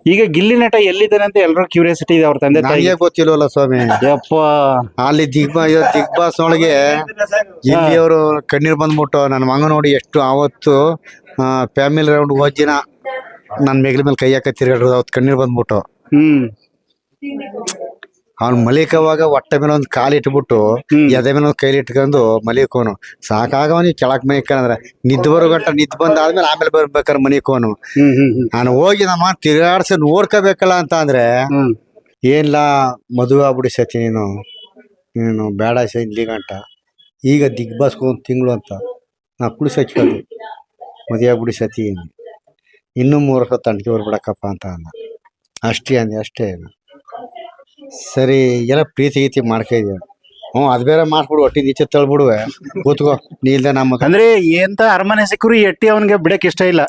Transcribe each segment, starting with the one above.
ಈಗ ಗಿಲ್ಲಿ ನಟ ಎಲ್ಲಿದ್ದಾನೆ ಅಂತ ಎಲ್ಲರೂ ಕ್ಯೂರಿಯಾಸಿಟಿ ಇದೆ, ಅವ್ರ ತಂದೆ ತಾಯಿ. ನನಗೆ ಗೊತ್ತಿಲ್ವಲ್ಲ ಸ್ವಾಮಿ. ಯಪ್ಪ, ಅಲ್ಲಿ ದಿಗ್ ಬಾಸ್ ಒಳಗೆ ಇಲ್ಲಿಯವರು ಕಣ್ಣೀರ್ ಬಂದ್ಬಿಟ್ಟು ನನ್ನ ಮಗ ನೋಡಿ ಎಷ್ಟು ಅವತ್ತು ಫ್ಯಾಮಿಲಿ ರೌಂಡ್ ಹೋದಿನ ನನ್ನ ಮೇಗ್ಲ ಮೇಲೆ ಕೈ ಹಾಕ ತಿರ್ಗಾಡ್ರು, ಅವತ್ತು ಕಣ್ಣೀರ್ ಬಂದ್ಬಿಟ್ಟು. ಹ್ಮ್ ಅವ್ನು ಮಲಿಕವಾಗ ಹೊಟ್ಟೆ ಮೇಲೆ ಒಂದು ಕಾಲು ಇಟ್ಬಿಟ್ಟು ಎದೆ ಮೇಲೆ ಒಂದು ಕೈಲಿ ಇಟ್ಕೊಂಡು ಮಲಿಕೋನು ಸಾಕಾಗವನಿ ಕೆಳಕ್ ಮನಿಕಂದ್ರೆ ನಿದ್ದೆ ಬರೋ ಗಂಟ ನಿದ್ದೆ ಬಂದಾದ್ಮೇಲೆ ಆಮೇಲೆ ಬರ್ಬೇಕಾರೆ ಮನಿಕೋನು. ನಾನು ಹೋಗಿ ನಮ್ಮ ತಿರ್ಗಾಡ್ಸಿ ನೋಡ್ಕೋಬೇಕಲ್ಲ ಅಂತ ಅಂದ್ರೆ ಏನಿಲ್ಲ ಮದುವೆ ಆಗ್ಬಿಡಿ ಸತಿ ನೀನು ಬೇಡ ಇಲ್ಲಿ ಗಂಟ ಈಗ ದಿಗ್ ಬಾಸ್ಗೆ ಒಂದು ತಿಂಗಳು ಅಂತ ನಾ ಕುಡಿ ಸಚ್ಕೊಂಡು ಮದುವೆ ಆಗ್ಬಿಡಿ ಸತಿ ಇನ್ನೂ 3 ವರ್ಷ ತಂಟಿಗೆ ಬರ್ಬಿಡಕ್ಕಪ್ಪ ಅಂತ ಅಂದ. ಅಷ್ಟೇ ಅಂದೆ, ಅಷ್ಟೇ. ಸರಿ ಎಲ್ಲ ಪ್ರೀತಿ ಗೀತಿ ಮಾಡ್ಕೊಂಡಿದ್ದೆ. ಅದ್ ಬೇರೆ ಮಾಡ್ಬಿಡು, ಒಟ್ಟಿ ನೀಚೆ ತಳ್ಬಿಡುವೆ ಕೂತ್ಕೋ ನೀ ಇಲ್ದೆ ನಮ್ಮ ಅಂದ್ರೆ ಎಂತ ಅರಮನೆ ಸಿಕ್ಕರು ಎಟ್ಟಿ ಅವನ್ಗೆ ಬಿಡಕ್ ಇಷ್ಟ ಇಲ್ಲ.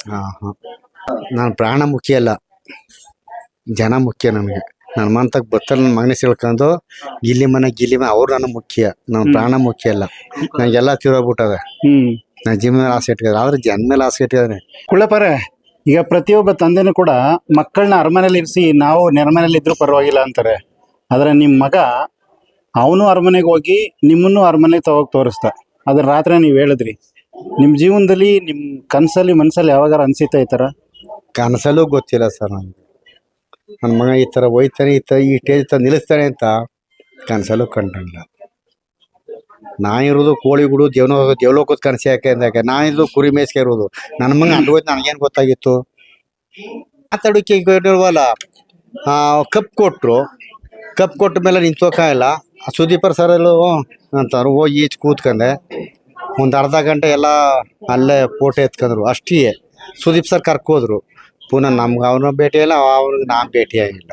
ನಾನು ಪ್ರಾಣ ಮುಖ್ಯ ಅಲ್ಲ, ಜನ ಮುಖ್ಯ ನಮಗೆ. ನನ್ನ ಮಂತಕ್ ಬತ್ತಲ್ ನನ್ನ ಮಗನೇ ಸಿಳ್ಕೊಂಡು ಗಿಲ್ಲಿ ಮನೆ ಅವ್ರು ನನಗೆ ಮುಖ್ಯ. ನನ್ನ ಪ್ರಾಣ ಮುಖ್ಯ ಅಲ್ಲ, ನಂಗೆಲ್ಲ ತಿರೋಗ್ಬಿಟ್ಟವೆ. ನಾನು ಜಿಮ್ ಮೇಲೆ ಆಸೆ ಇಟ್ಕೊಂಡ್ರೆ ಆದ್ರೆ ಜನ ಮೇಲೆ ಆಸೆ ಇಟ್ಟಿದ್ದಾನೆ. ಕುಳ್ಳಪರೆ, ಈಗ ಪ್ರತಿಯೊಬ್ಬ ತಂದೆನೂ ಕೂಡ ಮಕ್ಕಳನ್ನ ಅರಮನೆಯಲ್ಲಿ ಇರಿಸಿ ನಾವು ನೆರಮನೆಯಲ್ಲಿ ಇದ್ರೂ ಪರವಾಗಿಲ್ಲ ಅಂತಾರೆ. ಆದ್ರೆ ನಿಮ್ಮ ಮಗ ಅವನು ಅರಮನೆಗೆ ಹೋಗಿ ನಿಮ್ಮನ್ನು ಅರಮನೆಗೆ ತೋರಿಸ್ದ. ಅದ್ರ ರಾತ್ರಿ ನೀವು ಹೇಳಿದ್ರಿ ನಿಮ್ಮ ಜೀವನದಲ್ಲಿ ನಿಮ್ಮ ಕನಸಲ್ಲಿ ಮನಸ್ಸಲ್ಲಿ ಯಾವಾಗಾರ ಅನ್ಸಿತ್ತ ಈ ಥರ? ಕನಸಲ್ಲೂ ಗೊತ್ತಿಲ್ಲ ಸರ್ ನನಗೆ. ನನ್ನ ಮಗ ಈ ಥರ ಹೋಯ್ತಾನೆ, ಈ ಸ್ಟೇಜ್ ತ ನಿಲ್ಲಿಸ್ತಾನೆ ಅಂತ ಕನಸಲ್ಲೂ ಕಂಡಿಲ್ಲ. ನಾನಿರೋದು ಕೋಳಿಗುಡು ದೇವ್ಲೋಕದ ಕನಸು ಯಾಕೆ ಅಂದಾಕೆ, ನಾನಿರೋದು ಕುರಿ ಮೇಯ್ಸ್ಕೆ ಇರೋದು. ನನ್ನ ಮಗ ಅಲ್ಲಿ ಹೋಯ್ತು, ನನಗೇನು ಗೊತ್ತಾಗಿತ್ತು? ಮಾತಾಡೋಕೆ ಇಲ್ವಲ್ಲ. ಕಪ್ ಕೊಟ್ಟ ಮೇಲೆ ನಿಂತೋಕಾಯಿಲ್ಲ. ಸುದೀಪರ್ ಸರ್ ಎಲ್ಲೋ ಅಂತಾರು ಹೋಗಿ ಈಚ್ ಕೂತ್ಕೊಂಡೆ ಒಂದು ಅರ್ಧ ಗಂಟೆ ಎಲ್ಲ ಅಲ್ಲೇ ಫೋಟೋ ಎತ್ಕೊಂಡ್ರು. ಅಷ್ಟೇ ಸುದೀಪ್ ಸರ್ ಕರ್ಕೋದ್ರು. ಪುನಃ ನಮ್ಗೆ ಅವ್ರನ್ನ ಭೇಟಿ ಇಲ್ಲ, ಅವ್ರಿಗೆ ನಾನು ಭೇಟಿ ಆಗಿಲ್ಲ.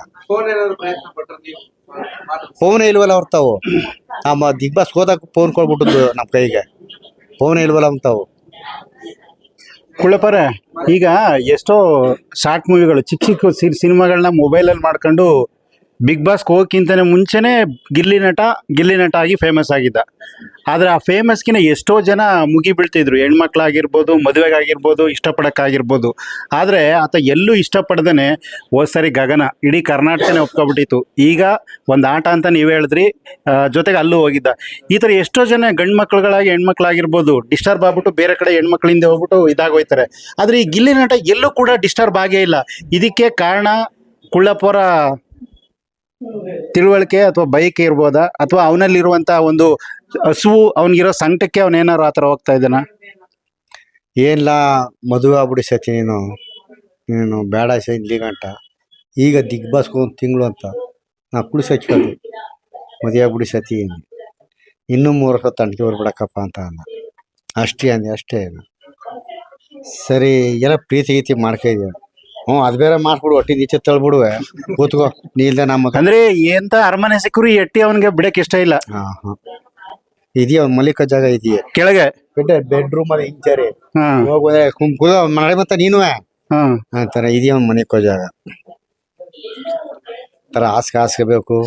ಫೋನ್ ಇಲ್ವಲ್ಲ ಅವ್ರು ತಾವು. ದಿಗ್ ಬಾಸ್ ಹೋದಾಗ ಫೋನ್ ಕೊಡ್ಬಿಟ್ಟದ್ದು ನಮ್ಮ ಕೈಗೆ. ಫೋನ್ ಇಲ್ವಲ್ಲ ತಾವು. ಕುಳ್ಳಪರೆ, ಈಗ ಎಷ್ಟೋ ಶಾರ್ಟ್ ಮೂವಿಗಳು ಚಿಕ್ಕ ಸಿನಿಮಾಗಳನ್ನ ಮೊಬೈಲಲ್ಲಿ ಮಾಡ್ಕೊಂಡು ಬಿಗ್ ಬಾಸ್ಗೆ ಹೋಗೋಕ್ಕಿಂತನೇ ಮುಂಚೆನೇ ಗಿಲ್ಲಿ ನಟ ಆಗಿ ಫೇಮಸ್ ಆಗಿದ್ದ. ಆದರೆ ಆ ಫೇಮಸ್ಗಿನ ಎಷ್ಟೋ ಜನ ಮುಗಿ ಬೀಳ್ತಿದ್ರು, ಹೆಣ್ಮಕ್ಳಾಗಿರ್ಬೋದು, ಮದುವೆಗಾಗಿರ್ಬೋದು, ಇಷ್ಟಪಡೋಕ್ಕಾಗಿರ್ಬೋದು. ಆದರೆ ಆತ ಎಲ್ಲೂ ಇಷ್ಟಪಡ್ದೇ ಹೋದ್ಸರಿ ಗಗನ ಇಡೀ ಕರ್ನಾಟಕನೇ ಒಪ್ಕೊಬಿಟ್ಟಿತ್ತು. ಈಗ ಒಂದು ಆಟ ಅಂತ ನೀವು ಹೇಳಿದ್ರಿ, ಜೊತೆಗೆ ಅಲ್ಲೂ ಹೋಗಿದ್ದ. ಈ ಥರ ಎಷ್ಟೋ ಜನ ಗಂಡು ಮಕ್ಳುಗಳಾಗಿ ಹೆಣ್ಮಕ್ಳಾಗಿರ್ಬೋದು ಡಿಸ್ಟರ್ಬ್ ಆಗ್ಬಿಟ್ಟು ಬೇರೆ ಕಡೆ ಹೆಣ್ಮಕ್ಳಿಂದ ಹೋಗ್ಬಿಟ್ಟು ಇದಾಗೋಯ್ತಾರೆ. ಆದರೆ ಈ ಗಿಲ್ಲಿ ನಟ ಎಲ್ಲೂ ಕೂಡ ಡಿಸ್ಟರ್ಬ್ ಆಗೇ ಇಲ್ಲ. ಇದಕ್ಕೆ ಕಾರಣ ಕುಳ್ಳಪ್ಪರ ತಿಳುವಳಿಕೆ ಅಥವಾ ಬೈಕ್ ಇರ್ಬೋದಾ, ಅಥವಾ ಅವನಲ್ಲಿರುವಂತ ಒಂದು ಹಸುವು, ಅವನಿಗಿರೋ ಸಂಕಟಕ್ಕೆ ಅವನೇನಾರು ಆತರ ಹೋಗ್ತಾ ಇದ್ದಾನ? ಏನಿಲ್ಲ ಮದುವೆ ಆಗ್ಬಿಡಿ ಸತಿ ನೀನು ಬೇಡ ಇಲ್ಲಿ ಗಂಟ ಈಗ ದಿಗ್ ಬಾಸ್ಗೆ ಒಂದು ತಿಂಗಳು ಅಂತ ನಾ ಕುಡಿ ಸಚ್ಕೊಂಡು ಮದುವೆ ಆಗ್ಬಿಡಿ ಸತಿ ಇನ್ನೂ 3 ವರ್ಷ ತಂಟಿಗೆ ಬರ್ಬಿಡಕ್ಕಪ್ಪ ಅಂತ ಅಂದ. ಅಷ್ಟೇ ಅಂದೆ, ಅಷ್ಟೇ. ಸರಿ ಎಲ್ಲ ಪ್ರೀತಿ ಗೀತಿ ಮಾಡ್ಕೊಂಡಿದ್ದೆ. ಅದ್ ಬೇರೆ ಮಾಡ್ಬಿಡು, ಒಟ್ಟಿ ನೀಚೆ ತಳ್ಬಿಡುವೆ ಕೂತ್ಕೋ ನೀ ಇಲ್ದೆ ನಮ್ಮ ಅಂದ್ರೆ ಎಂತ ಅರಮನೆ ಸಿಕ್ಕರು ಎಟ್ಟಿ ಅವನ್ಗೆ ಬಿಡಕ್ ಇಷ್ಟ ಇಲ್ಲ. ಇದೆಯಾ ಮಲಿಕ ಜಾಗ ಇದೆಯಾ ಕೆಳಗೆ ಬೆಡ್ರೂಮ್ ಅಲ್ಲಿ ಇಂಚಾರಿ ಮಳೆ ಮತ್ತ ನೀನು ಅಂತಾರ ಇದೆಯಾ ಮನಿಕೋ ಜಾಗ ತರ ಹಾಸ್ಗೆ ಬೇಕು,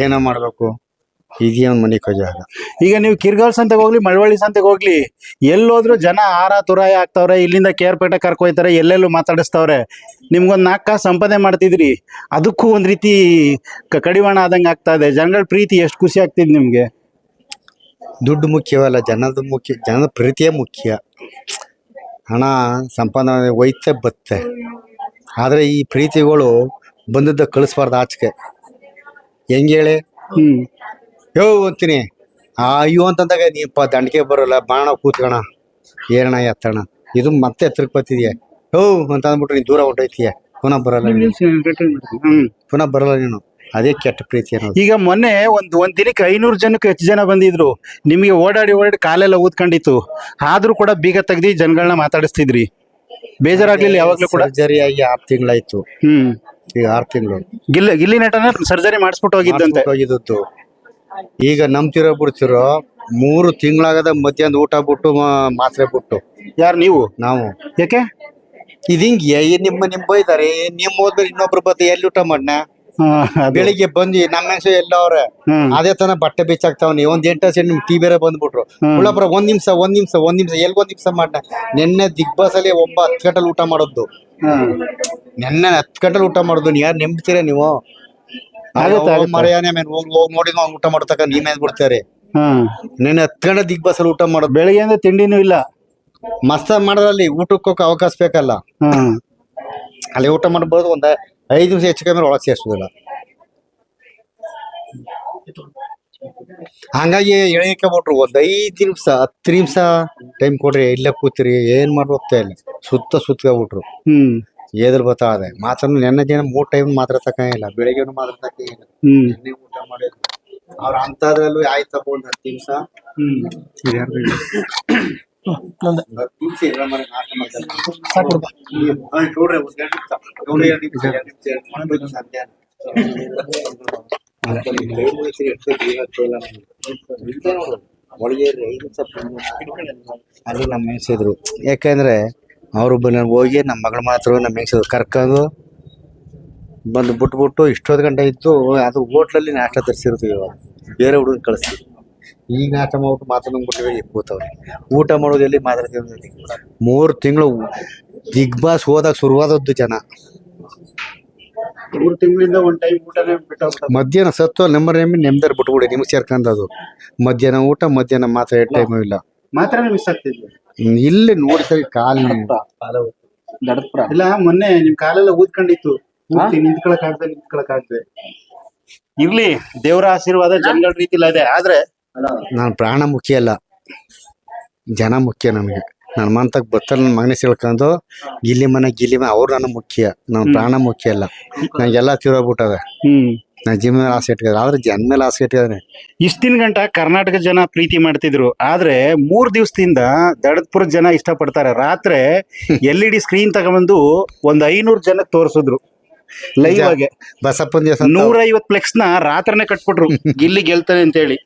ಏನೋ ಮಾಡ್ಬೇಕು. ಇದೆಯಾ ಒಂದು ಮನಿಕೋ ಜಾಗ. ಈಗ ನೀವು ಕಿರ್ಗಾಲ್ ಸಂತೆಗೆ ಹೋಗ್ಲಿ, ಮಳವಳ್ಳಿ ಸಂತೆಗೆ ಹೋಗ್ಲಿ, ಎಲ್ಲೋದ್ರು ಜನ ಆರ ತುರಾಯಿ ಆಗ್ತಾವ್ರೆ. ಇಲ್ಲಿಂದ ಕೇರ್ಪೇಟೆ ಕರ್ಕೊಯ್ತಾರೆ, ಎಲ್ಲೆಲ್ಲೂ ಮಾತಾಡಿಸ್ತವ್ರೆ. ನಿಮ್ಗೊಂದು 4 ಕಾಸು ಸಂಪಾದನೆ ಮಾಡ್ತಿದ್ರಿ, ಅದಕ್ಕೂ ಒಂದ್ ರೀತಿ ಕಡಿವಾಣ ಆದಂಗೆ ಆಗ್ತಾ ಇದೆ. ಜನಗಳ ಪ್ರೀತಿ ಎಷ್ಟು ಖುಷಿ ಆಗ್ತಿದ್ ನಿಮ್ಗೆ? ದುಡ್ಡು ಮುಖ್ಯವಲ್ಲ, ಜನದ ಪ್ರೀತಿಯೇ ಮುಖ್ಯ. ಹಣ ಸಂಪಾದನೆ ಒಯ್ತೆ ಬತ್ತೆ, ಆದ್ರೆ ಈ ಪ್ರೀತಿಗಳು ಬಂದದ್ದ ಕಳಿಸ್ಬಾರ್ದು ಆಚೆಗೆ. ಹೆಂಗೆ ಹೇಳಿ? ಯೋ ಅಂತೀನಿ ಅಯ್ಯೋ ಅಂತಂದಾಗ ನೀಪ್ಪ ದಂಡಿಗೆ ಬರೋಲ್ಲ, ಬಾಣ ಕೂತ್ಕೋಣ ಏರಣ ಎತ್ತಣ, ಇದು ಮತ್ತೆ ಎತ್ತರಕ್ಕೆ ಬರ್ತಿದ್ಯಾ ಯೋ ಅಂತ ಅಂದ್ಬಿಟ್ರೆ ನೀನು ದೂರ ಹೊಂಟೋಯ್ತೀಯ, ಪುನಃ ಬರಲ್ಲ ನೀನು. ಅದೇ ಕೆಟ್ಟ ಪ್ರೀತಿ ಅನ್ನೋದು. ಈಗ ಮೊನ್ನೆ ಒಂದ್ ದಿನಕ್ಕೆ 500 ಜನಕ್ಕೆ ಹೆಚ್ಚು ಜನ ಬಂದಿದ್ರು. ನಿಮಗೆ ಓಡಾಡಿ ಕಾಲೆಲ್ಲ ಊದ್ಕೊಂಡಿತ್ತು, ಆದ್ರೂ ಕೂಡ ಬೀಗ ತೆಗ್ದಿ ಜನಗಳನ್ನ ಮಾತಾಡಿಸ್ತಿದ್ರಿ. ಬೇಜಾರಾಗ್ಲಿಲ್ಲ ಯಾವಾಗ್ಲೂ ಕೂಡ? ಸರ್ಜರಿ ಆಗಿ 6 ತಿಂಗಳಾಯ್ತು. ಈಗ 6 ತಿಂಗಳು ಗಿಲ್ಲಿ ನಟನ ಸರ್ಜರಿ ಮಾಡಿಸ್ಬಿಟ್ಟು ಹೋಗಿದ್ದು. ಈಗ ನಂಬ್ತಿರೋ ಬಿಡ್ತಿರೋ 3 ತಿಂಗಳಾಗದ ಮಧ್ಯಾಹ್ನ ಊಟ ಬಿಟ್ಟು ಮಾತ್ರೆ ಬಿಟ್ಟು. ಯಾರು ನೀವು? ನಾವು. ಯಾಕೆ ಇದು ಹಿಂಗೆ ನಿಮ್ ಬೈತಾರೆ, ನಿಮ್ ಹೋದ್ರೆ ಇನ್ನೊಬ್ರು ಬತ್ತ ಎಲ್ಲಿ ಊಟ ಮಾಡ್ನ? ಬೆಳಿಗ್ಗೆ ಬಂದಿ ನಮ್ಮ ಹೆಂಗಸು ಎಲ್ಲ ಅವ್ರೆ ಅದೇ ತನ ಬಟ್ಟೆ ಬಿಚ್ಚಾಕ್ತಾವನಿ. ಒಂದ್ 8 ಸೆಟ್ ನಿಮ್ ಟೀ ಬೇರೆ ಬಂದ್ಬಿಟ್ರು. ಉಳ್ಳಪ್ರ ಒಂದ್ ನಿಮಿಷ ಎಲ್ಲಿ 1 ನಿಮಿಷ ಮಾಡ್ನ. ನಿನ್ನೆ ದಿಗ್ ಬಾಸ್ ಅಲ್ಲಿ 9-10 ಗಂಟೆಲಿ ಊಟ ಮಾಡೋದು. ನೆನ್ನೆ 10 ಗಂಟೆ ಊಟ ಮಾಡೋದು ಯಾರು ನೆಂಬ್ತೀರಾ ನೀವು? ಆಗುತ್ತೆ, ಆಗುತ್ತೆ. ಮರೆಯಾನೆ ಹೋಗಿ ನೋಡಿ ಊಟ ಮಾಡ್ತಕ್ಕ ನೀವೇನ್ ಬಿಡ್ತಾರೆ. ನೆನ್ನೆ 10 ಗಂಟೆ ದಿಗ್ ಬಸ್ ಊಟ ಮಾಡೋದು. ಬೆಳಿಗ್ಗೆಯಿಂದ ತಿಂಡಿನೂ ಇಲ್ಲ. ಮಸ್ತ್ ಮಾಡೋದ್ರಲ್ಲಿ ಊಟಕ್ಕೆ ಹೋಗಕ್ಕೆ ಅವಕಾಶ ಬೇಕಲ್ಲ. ಅಲ್ಲಿ ಊಟ ಮಾಡ್ಬೋದು. 5 ನಿಮಿಷ ಹೆಚ್ಚು ಕಮ್ಮಿ ಒಳಗೆ ಸೇರ್ಸೋದಿಲ್ಲ. ಹಂಗಾಗಿ ಎಳಿಕೆ ಬಿಟ್ರು 5 ನಿಮಿಷ 10 ನಿಮಿಷ ಟೈಮ್ ಕೊಡ್ರಿ, ಇಲ್ಲೇ ಕೂತಿರಿ, ಏನ್ ಮಾಡಿ ಹೋಗ್ತಾ ಇಲ್ಲ. ಸುತ್ತ ಬಿಟ್ರು. ಏದ್ರ ಬತ್ತಾ ಅದೇ ಮಾತ್ರ ನೆನ್ನೆ ದಿನ 3 ಟೈಮ್ ಮಾತ್ರ ತಕೊಂಡಿಲ್ಲ. ಬೆಳಿಗ್ಗೆನು ಮಾತ್ರ ತಕೊಂಡಿಲ್ಲ. ನೆನ್ನೆ ಊಟ ಮಾಡಿದ್ರು ಅವ್ರ ಅಂತದ್ರಲ್ಲೂ ಆಯ್ತಪ್ಪ 10 ನಿಮಿಷ. ಅಲ್ಲಿ ನಮ್ಮ ಮೆಣಸಿದ್ರು. ಯಾಕಂದ್ರೆ ಅವರು ಹೋಗಿ ನಮ್ಮ ಮಗಳ ಮಾತ್ರ ನಮ್ಮ ಮೆಣಸಿದ್ರು ಕರ್ಕೊಂಡು ಬಂದು ಬಿಟ್ಬಿಟ್ಟು ಇಷ್ಟೊತ್ತು ಗಂಟೆ ಇತ್ತು. ಅದು ಹೋಟ್ಲಲ್ಲಿ ನಾಷ್ಟ ತರಿಸಿರ್ತೀವಿ, ಬೇರೆ ಹುಡುಗನ ಕಳಿಸ್ತೀವಿ. ಈಗ ನಾಷ್ಟ ಮಾಡ್ಬಿಟ್ಟು ಮಾತಾಡ್ಬಿಟ್ಟಿವಿ ಕೂತವ್ರೆ. ಊಟ ಮಾಡೋದು ಎಲ್ಲಿ ಮಾತಾಡ್ತೀವಿ. 3 ತಿಂಗಳು ಬಿಗ್ ಬಾಸ್ ಹೋದಾಗ ಶುರುವಾದದ್ದು ಜನ. 3 ತಿಂಗಳಿಂದ ಒಂದ್ ಟೈಮ್ ಊಟನೇ ಬಿಟ್ಟು ಮಧ್ಯಾಹ್ನ ಸತ್ತು ನೆಮ್ಮದಿ ಬಿಟ್ಬಿಡಿ. ನಿಮ್ಗೆ ಸೇರ್ಕೊಂಡದು ಮಧ್ಯಾಹ್ನ ಊಟ, ಮಧ್ಯಾಹ್ನ ಮಾತ್ರ 2 ಟೈಮ್ ಇಲ್ಲ. ಮಾತ್ರ ಮಿಸ್ ಆಗ್ತಿದ್ವಿ. ಇಲ್ಲಿ ನೋಡಿ ಸರಿ ಕಾಲು ಇಲ್ಲ. ಮೊನ್ನೆ ನಿಮ್ ಕಾಲೆಲ್ಲ ಊದ್ಕೊಂಡಿತ್ತು. ನಿಂತ್ಕೊಳಕ್ ಆಗ್ತದೆ. ಇರ್ಲಿ, ದೇವರ ಆಶೀರ್ವಾದ ಜನಗಳ ರೀತಿಲಿ ಇದೆ. ಆದ್ರೆ ನಾನು ಪ್ರಾಣ ಮುಖ್ಯ ಅಲ್ಲ, ಜನ ಮುಖ್ಯ ನಮಗೆ. ನನ್ನ ಮಂತಕ್ ಬತ್ತಲ್ ನನ್ನ ಮಗನೇ ಸೇಳ್ಕೊಂಡು ಗಿಲ್ಲಿ ಮನೆ ಅವ್ರು ನನಗೆ ಮುಖ್ಯ. ನನ್ನ ಪ್ರಾಣ ಮುಖ್ಯ ಅಲ್ಲ. ನಂಗೆಲ್ಲ ತಿರೋಗ್ಬಿಟ್ಟವೆ. ನಾನು ಜಿಮ್ ಮೇಲೆ ಆಸೆ ಇಟ್ಕೊಂಡ್ರೆ, ಆದ್ರೆ ಜನ ಮೇಲೆ ಆಸೆ ಇಟ್ಕೊಂಡ್ರೆ. ಇಷ್ಟಿನ ಗಂಟ ಕರ್ನಾಟಕ ಜನ ಪ್ರೀತಿ ಮಾಡ್ತಿದ್ರು. ಆದ್ರೆ 3 ದಿವಸದಿಂದ ದಡದ್ಪುರ ಜನ ಇಷ್ಟಪಡ್ತಾರೆ. ರಾತ್ರಿ LED ಸ್ಕ್ರೀನ್ ತಗೊಂಡ್ಬಂದು 500 ಜನಕ್ಕೆ ತೋರಿಸಿದ್ರು ಲೈವ್ ಆಗಿ. ಬಸಪ್ಪನ ದಿವಸ 150 ಫ್ಲೆಕ್ಸ್ ನ ರಾತ್ರನೇ ಕಟ್ಬಿಟ್ರು ಗಿಲ್ಲಿ ಗೆಲ್ತಾನೆ ಅಂತ ಹೇಳಿ.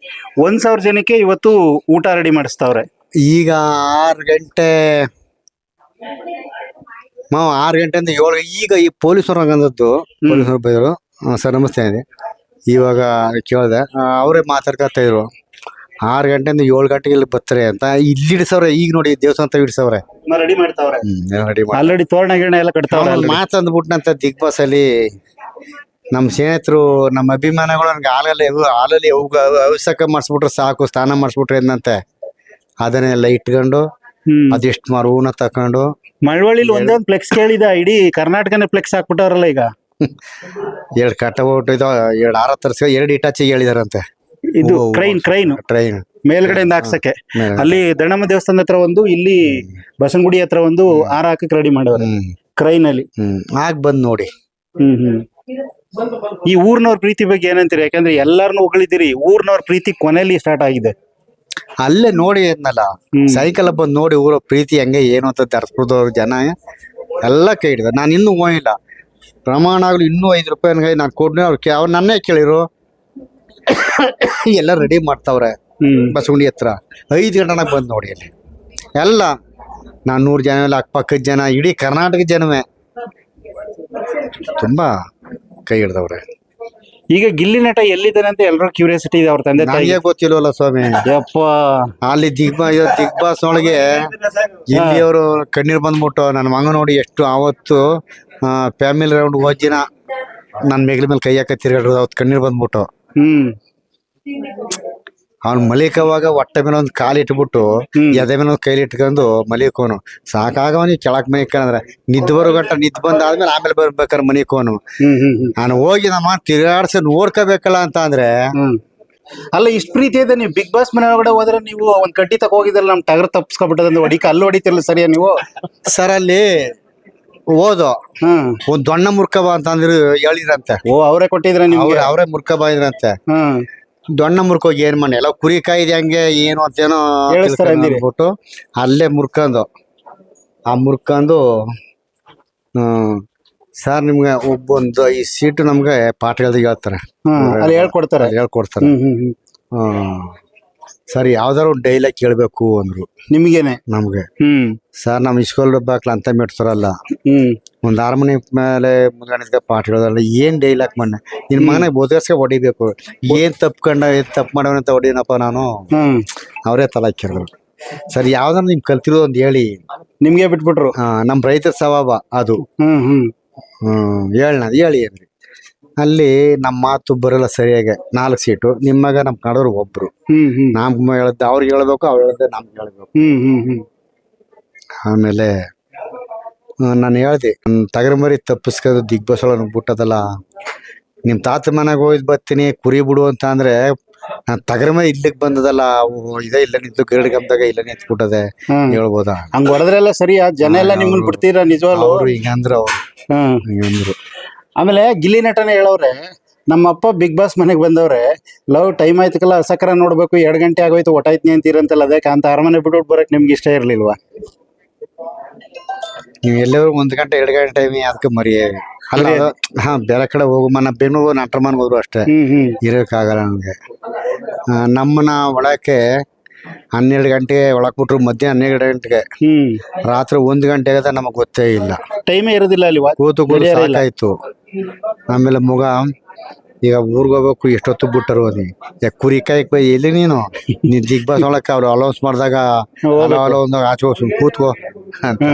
1000 ಜನಕ್ಕೆ ಇವತ್ತು ಊಟ ರೆಡಿ ಮಾಡಿಸ್ತಾವ್ರೆ. ಈಗ 6 ಗಂಟೆ 6 ಗಂಟೆಯಿಂದ 7. ಈಗ ಈ ಪೊಲೀಸರು ಹಂಗಂದದ್ದು. ಪೊಲೀಸರು ಬೈದರು, ಸರ್ ನಮಸ್ತೆ ಇದೆ. ಇವಾಗ ಕೇಳಿದೆ, ಅವರೇ ಮಾತಾಡ್ಕೊತಾ ಇದ್ರು 6 ಗಂಟೆಯಿಂದ 7 ಗಂಟೆಗೆ ಇಲ್ಲಿ ಬರ್ತಾರೆ ಅಂತ. ಇಲ್ಲಿ ಇಡಿಸವ್ರೆ. ಈಗ ನೋಡಿ ದೇವಸ್ಥಾನ ಇಡಿಸವ್ರೆ, ರೆಡಿ ಮಾಡ್ತಾವ್ರೆ. ರೆಡಿ ಆಲ್ರೆಡಿ ತೋರಣ ಗಿರಣ ಎಲ್ಲ ಕಟ್ತಾವ್ರೆ. ಮಾತಂದ್ಬಿಟ್ನಂತ ದಿಗ್ ಬಾಸ್ ಅಲ್ಲಿ ನಮ್ಮ ಸ್ನೇಹಿತರು, ನಮ್ಮ ಅಭಿಮಾನಿಗಳು ನನ್ಗೆ ಹಾಲಲ್ಲಿ ಅವಶ್ಯಕ ಮಾಡಿಸ್ಬಿಟ್ರೆ ಸಾಕು, ಸ್ನಾನ ಮಾಡಿಸ್ಬಿಟ್ರೆ ಎಂದಂತೆ. ಅದನ್ನೆಲ್ಲ ಇಟ್ಕೊಂಡು ಅದೆಷ್ಟು ಮರುನ ತಕೊಂಡು ಮಳವಳ್ಳಿಲಿ ಒಂದೊಂದು ಫ್ಲೆಕ್ಸ್ ಕೇಳಿದ. ಇಡೀ ಕರ್ನಾಟಕನೇ ಫ್ಲೆಕ್ಸ್ ಹಾಕ್ಬಿಟ್ಟವ್ರಲ್ಲ ಈಗ. 2 ಕಟ್ಟಬಿಟ್ಟು 2 ಹಾರ ತರ್ಸ 2 ಇಟಾಚಿ ಹೇಳಿದಾರಂತೆ. ಇದು ಟ್ರೈನ್ ಮೇಲ್ಗಡೆಯಿಂದ ಹಾಕ್ಸಕ್ಕೆ. ಅಲ್ಲಿ ದಣ್ಣಮ್ಮ ದೇವಸ್ಥಾನದ ಹತ್ರ ಒಂದು, ಇಲ್ಲಿ ಬಸವನಗುಡಿ ಹತ್ರ ಒಂದು ಹಾರ ಹಾಕಕ್ ರೆಡಿ ಮಾಡವ್ರೆ ಕ್ರೈನ್ ಅಲ್ಲಿ. ಆಗ ಬಂದ್ ನೋಡಿ. ಈ ಊರ್ನವ್ರ ಪ್ರೀತಿ ಬಗ್ಗೆ ಏನಂತೀರಿ? ಯಾಕಂದ್ರೆ ಎಲ್ಲಾರನು ಹೊಗಳಿದಿರಿ. ಊರ್ನವ್ರ ಪ್ರೀತಿ ಕೊನೆಯಲ್ಲಿ ಸ್ಟಾರ್ಟ್ ಆಗಿದೆ. ಅಲ್ಲೇ ನೋಡಿ ಅನ್ನಲ್ಲ, ಸೈಕಲ್ ಬಂದು ನೋಡಿ ಊರ ಪ್ರೀತಿ ಹೆಂಗೆ ಏನು ಅಂತ ದರ್ಸ್ಬಿಡ್ದವ್ರು ಜನ ಎಲ್ಲ ಕೈ ಹಿಡಿದ. ನಾನು ಇನ್ನೂ ಹೋಗಿಲ್ಲ. ಪ್ರಮಾಣ ಆಗಲಿ ಇನ್ನೂ 5 ರೂಪಾಯಿ ನಾನು ಕೊಡ್ನಿ. ಅವ್ರು ನನ್ನೇ ಕೇಳಿರು. ಎಲ್ಲ ರೆಡಿ ಮಾಡ್ತಾವ್ರೆ ಬಸವಗುಡಿ ಹತ್ರ. 5 ಗಂಟೆನಾಗ ಬಂದು ನೋಡಿ ಅಲ್ಲಿ ಎಲ್ಲ. ನಾನು 100 ಜನ ಇಲ್ಲ, ಅಕ್ಕಪಕ್ಕದ ಜನ, ಇಡೀ ಕರ್ನಾಟಕ ಜನವೇ ತುಂಬಾ ಕೈ ಹಿಡ್ದವ್ರೆ. ಈಗ ಗಿಲ್ಲಿ ನಟ ಎಲ್ಲಿದ್ದಾನೆ ಅಂತ ಎಲ್ಲರೂ ಕ್ಯೂರಿಯಾಸಿಟಿ ಇದೆ. ಅವ್ರ ತಂದೆ ತಾಯಿಗೆ ಗೊತ್ತಿಲ್ವಲ್ಲ ಸ್ವಾಮಿ. ಯಪ್ಪ, ಅಲ್ಲಿ ದಿಗ್ ಬಾಸ್ ಒಳಗೆ ಗಿಲ್ಲಿಯವರು ಕಣ್ಣೀರ್ ಬಂದ್ಬಿಟ್ಟು ನನ್ನ ಮಗ ನೋಡಿ ಎಷ್ಟು ಅವತ್ತು ಫ್ಯಾಮಿಲಿ ರೌಂಡ್ ಹೋದಿನ ನನ್ನ ಮೇಗ್ಲ ಮೇಲೆ ಕೈ ಹಾಕ ತಿರ್ಗಾಡ್ರು. ಅವತ್ತು ಕಣ್ಣೀರ್ ಬಂದ್ಬಿಟ್ಟು ಅವ್ನು ಮಲಿಕವಾಗ ಹೊಟ್ಟೆ ಮೇಲೆ ಒಂದು ಕಾಲು ಇಟ್ಬಿಟ್ಟು ಎದೆ ಮೇಲೆ ಒಂದು ಕೈಲಿ ಇಟ್ಕೊಂಡು ಮಲಿಕೋನು. ಸಾಕಾಗವನಿ ಕೆಳಕ್ ಮನಿಕಂದ್ರೆ ನಿದ್ದೆ ಬರೋ ಗಂಟ ನಿದ್ದೆ ಬಂದಾದ್ಮೇಲೆ ಆಮೇಲೆ ಬರ್ಬೇಕಾರೆ ಮನಿಕೋನು. ನಾನು ಹೋಗಿ ನಮ್ಮ ತಿರ್ಗಾಡ್ಸಿ ನೋಡ್ಕೋಬೇಕಲ್ಲ ಅಂತ ಅಂದ್ರೆ. ಅಲ್ಲ, ಇಷ್ಟ ಪ್ರೀತಿ ಇದೆ. ನೀವು ಬಿಗ್ ಬಾಸ್ ಮನೆ ಒಳಗಡೆ ಹೋದ್ರೆ ನೀವು ಒಂದ್ ಕಡ್ಡಿ ತಕ ಹೋಗಿದ್ರಲ್ಲ, ನಮ್ ಟಗರ್ ತಪ್ಪಿಸ್ಕೊಬಿಟ್ಟದಂದ್ರೆ ಹೊಡಿಕ ಅಲ್ಲಿ ಹೊಡಿತಿರ್ಲಿ ಸರಿಯಾ ನೀವು? ಸರ್ ಅಲ್ಲಿ ಓದು ಒಂದ್ ದೊಣ್ಣ ಮುರ್ಕಬ ಅಂತ ಅಂದ್ರೆ ಹೇಳಿದ್ರಂತೆ. ಓ, ಅವರೇ ಕೊಟ್ಟಿದ್ರ ನಿಮ್ಗೆ? ಅವರೇ ಮುರ್ಕಬ ಇದ್ರಂತೆ. ದೊಣ್ಣ ಮುರ್ಕೋಗಿ ಏನ್ ಮಾಡಿ ಎಲ್ಲ ಕುರಿ ಕಾಯ್ದೆ ಹಂಗೆ ಏನು ಅಂತೇನೋ ಅಂದ್ಬಿಟ್ಟು ಅಲ್ಲೇ ಮುರ್ಕೊಂಡು ಸರ್ ನಿಮ್ಗೆ ಒಬ್ಬೊಂದು 5 ಸೀಟು ನಮ್ಗೆ ಪಾಠಗಳದ ಹೇಳ್ತಾರೆ, ಹೇಳ್ಕೊಡ್ತಾರೆ. ಸರ್ ಯಾವ್ದಾರು ಒಂದು ಡೈಲಾಗ್ ಕೇಳ್ಬೇಕು ಅಂದ್ರು ನಿಮ್ಗೇನೆ. ನಮ್ಗೆ ಸರ್ ನಮ್ ಸ್ಕೂಲ್ ಬಾಕ್ಲ ಅಂತ ಮೆಟ್ತಾರಲ್ಲ, ಒಂದ್ ಹಾರ್ಮೋನಿ ಮೇಲೆ ಮುಂದ್ಗಡೆ ಪಾಠ ಹೇಳೋದಲ್ಲ. ಏನ್ ಡೈಲಾಗ್ ಮಣ್ಣೆ ನಿನ್ ಮಗನ ಬೋಧರ್ಸ್ಕ ಹೊಡಿಬೇಕು. ಏನ್ ತಪ್ಪು ಮಾಡವನಂತ ಹೊಡಿನಪ್ಪ ನಾನು. ಅವರೇ ತಲಾಕಿರೋರು. ಸರ್ ಯಾವ್ದಾರ ನಿಮ್ ಕಲ್ತಿರೋ ಒಂದ್ ಹೇಳಿ. ನಿಮ್ಗೆ ಬಿಟ್ಬಿಟ್ರು. ನಮ್ ರೈತರ ಸವಾಬ ಅದು. ಹ್ಮ್ ಹೇಳಿ ಅಂದ್ರಿ. ಅಲ್ಲಿ ನಮ್ಮ ಮಾತು ಬರಲ್ಲ ಸರಿಯಾಗಿ 4 ಸೀಟು, ನಿಮ್ಮಗ ನಮ್ ಕಡೋರು ಒಬ್ರು. ನಮ್ ಹೇಳ್ದ ಅವ್ರಿಗೆ ಹೇಳ್ಬೇಕು, ಅವ್ರು ಹೇಳ್ದೆ ನಮ್ಗೆ ಹೇಳ್ಬೇಕು. ಆಮೇಲೆ ನಾನು ಹೇಳ್ದೆ, ತಗರ ಮರಿ ತಪ್ಪಿಸ್ಕೋದು ದಿಗ್ಬಸಳ ಬಿಟ್ಟದಲ್ಲ, ನಿಮ್ ತಾತ ಮನೆಗೆ ಹೋಯ್ದು ಬರ್ತೀನಿ ಕುರಿ ಬಿಡು ಅಂತ ಅಂದ್ರೆ ನಾನ್ ತಗರ ಮರಿ ಇಲ್ಲಿಗೆ ಬಂದದಲ್ಲ, ಇದೇ ಇಲ್ಲ ನಿಂತು ಗರಡ್ ಗಮ್ದಾಗ ಇಲ್ಲ ನಿಂತ್ಬಿಟ್ಟದೆ ಹೇಳ್ಬೋದಾ? ಹಂಗ ಹೊಡೆದ್ರೆಲ್ಲ ಸರಿಯಾ? ಜನ ಎಲ್ಲ ನಿಮ್ಮನ್ ಬಿಡ್ತೀರಾ ನಿಜವಾಗ್ಲು? ಅವ್ರು ಹಿಂಗಂದ್ರು, ಹಿಂಗಂದ್ರು. ಆಮೇಲೆ ಗಿಲ್ಲಿ ನಟನೆ ಹೇಳವ್ರೆ, ನಮ್ಮಪ್ಪ ಬಿಗ್ ಬಾಸ್ ಮನೆಗೆ ಬಂದವ್ರೆ, ಲವ್ ಟೈಮ್ ಆಯ್ತಕಲ್ಲ ಸಕರ ನೋಡ್ಬೇಕು, 2 ಗಂಟೆ ಆಗೋಯ್ತು ಒಟ್ಟಾಯ್ತು ಅಂತೀರಂತಲ್ಲ, ಅದಕ್ಕೆ ಅಂತ ಅರಮನೆ ಬಿಟ್ಬಿಟ್ಟು ಬರಕ್ ನಿಮ್ಗೆ ಇಷ್ಟ ಇರ್ಲಿಲ್ವಾ? ನೀವು ಎಲ್ಲರೂ 1 ಗಂಟೆ 2 ಗಂಟೆ ಟೈಮ್ ಅದಕ್ಕೆ ಮರಿ ಅಲ್ಲ ಬೇರೆ ಕಡೆ ಹೋಗು. ಬೆಂಗಳೂರು ನಟರಮನ್ ಹೋದ್ರು ಅಷ್ಟೇ, ಇರೋಕ್ಕಾಗಲ್ಲ ನಮ್ಗೆ. ನಮ್ಮನ್ನ ಒಳಕ್ಕೆ 12 ಗಂಟೆಗೆ ಒಳಕ್ ಬಿಟ್ರು, ಮಧ್ಯಾಹ್ನ 12 ಗಂಟೆಗೆ, ರಾತ್ರಿ 1 ಗಂಟೆಗೆ ನಮಗ್ ಗೊತ್ತೇ ಇಲ್ಲ, ಟೈಮೇ ಇರೋದಿಲ್ಲ ಅಲ್ಲಿ. ಕೂತು ಸಾಕಾಯ್ತು. ಆಮೇಲೆ ಈಗ ಊರ್ಗ್ ಹೋಗ್ಬೇಕು, ಎಷ್ಟೊತ್ತು ಬಿಟ್ಟರು ಅದಿ ಕುರಿ ಕಾಯಕ್ ಎಲ್ಲಿ ನೀನು ದಿಗ್ ಬಾಸ್ ಒಳಕ್ಕೆ ಅವ್ರು ಅಲೌನ್ಸ್ ಮಾಡಿದಾಗ ಆಚೆ ಹೋಗ್ ಕೂತ್ಕೋ ಅಂತ